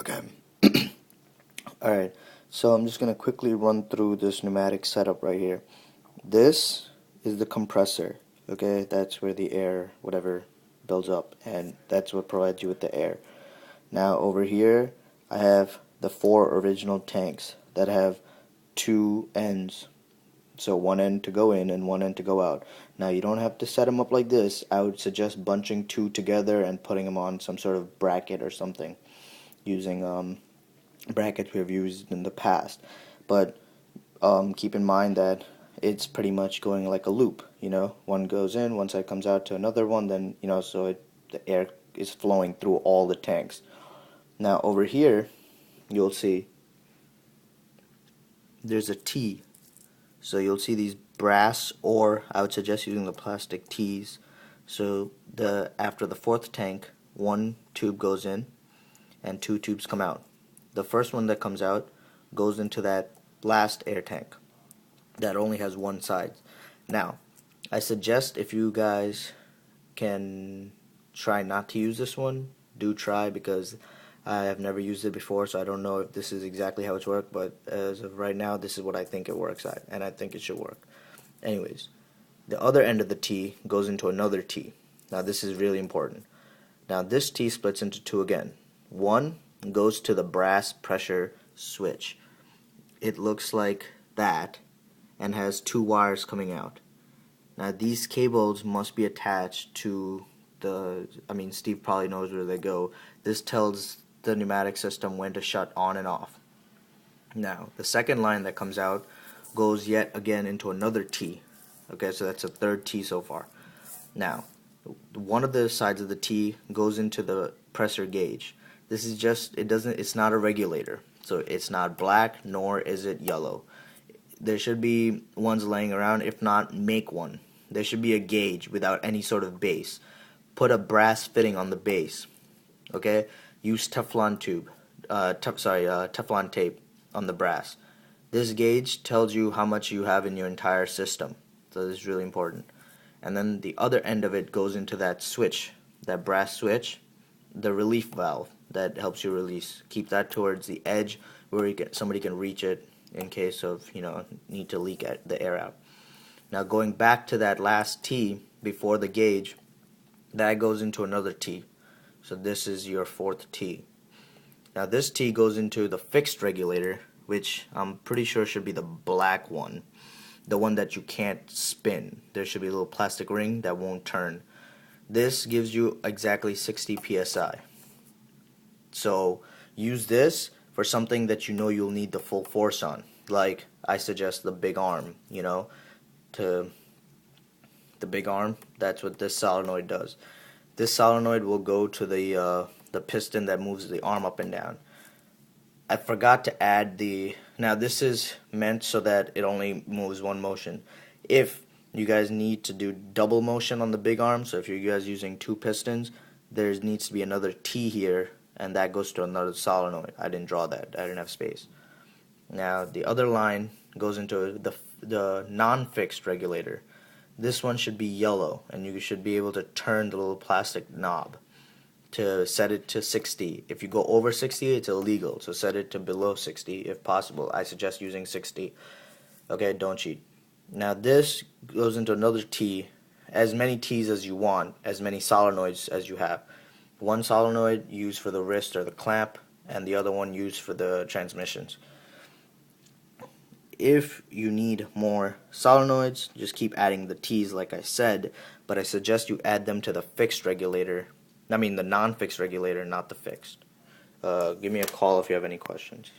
Okay. Alright, so I'm just going to quickly run through this pneumatic setup right here. This is the compressor, okay? That's where the air, whatever, builds up, and that's what provides you with the air. Now over here, I have the 4 original tanks that have 2 ends. So one end to go in and one end to go out. Now you don't have to set them up like this. I would suggest bunching 2 together and putting them on some sort of bracket or something using brackets we have used in the past. But keep in mind that it's pretty much going like a loop. One goes in, one side comes out to another one, then so the air is flowing through all the tanks. Now over here, you'll see there's a T. So you'll see these brass, or I would suggest using the plastic T's. So after the 4th tank, 1 tube goes in and 2 tubes come out. The first one that comes out goes into that last air tank that only has one side. Now, I suggest if you guys can try not to use this one, do try, because I have never used it before, so I don't know if this is exactly how it's worked, but as of right now, this is what I think it works at, and I think it should work. Anyways, the other end of the T goes into another T. Now this is really important. Now this T splits into 2 again. One goes to the brass pressure switch. It looks like that and has 2 wires coming out. Now these cables must be attached to Steve probably knows where they go. This tells the pneumatic system when to shut on and off. Now the second line that comes out goes yet again into another T. Okay, so that's a 3rd T so far. Now one of the sides of the T goes into the pressure gauge. This is just, it's not a regulator, so it's not black nor is it yellow. There should be ones laying around. If not, make one. There should be a gauge without any sort of base. Put a brass fitting on the base. Okay, use Teflon Teflon tape on the brass. This gauge tells you how much you have in your entire system, so this is really important. And then the other end of it goes into that switch, that brass switch, the relief valve that helps you release. Keep that towards the edge where somebody can reach it in case of need to leak the air out. Now going back to that last T before the gauge, that goes into another T. So this is your 4th T. Now this T goes into the fixed regulator, which I'm pretty sure should be the black one, the one that you can't spin. There should be a little plastic ring that won't turn. This gives you exactly 60 psi. So use this for something that you'll need the full force on. Like I suggest the big arm, the big arm, that's what this solenoid does. This solenoid will go to the piston that moves the arm up and down. I forgot to add now this is meant so that it only moves one motion. If you guys need to do double motion on the big arm, so if you guys using 2 pistons, there needs to be another T here, and that goes to another solenoid. I didn't draw that, I didn't have space. Now the other line goes into the non-fixed regulator. This one should be yellow, and you should be able to turn the little plastic knob to set it to 60. If you go over 60, it's illegal, so set it to below 60 if possible. I suggest using 60. Okay, don't cheat. Now this goes into another T, as many T's as you want, as many solenoids as you have. One solenoid used for the wrist or the clamp, and the other one used for the transmissions. If you need more solenoids, just keep adding the T's like I said, but I suggest you add them to the fixed regulator. The non-fixed regulator, not the fixed. Give me a call if you have any questions.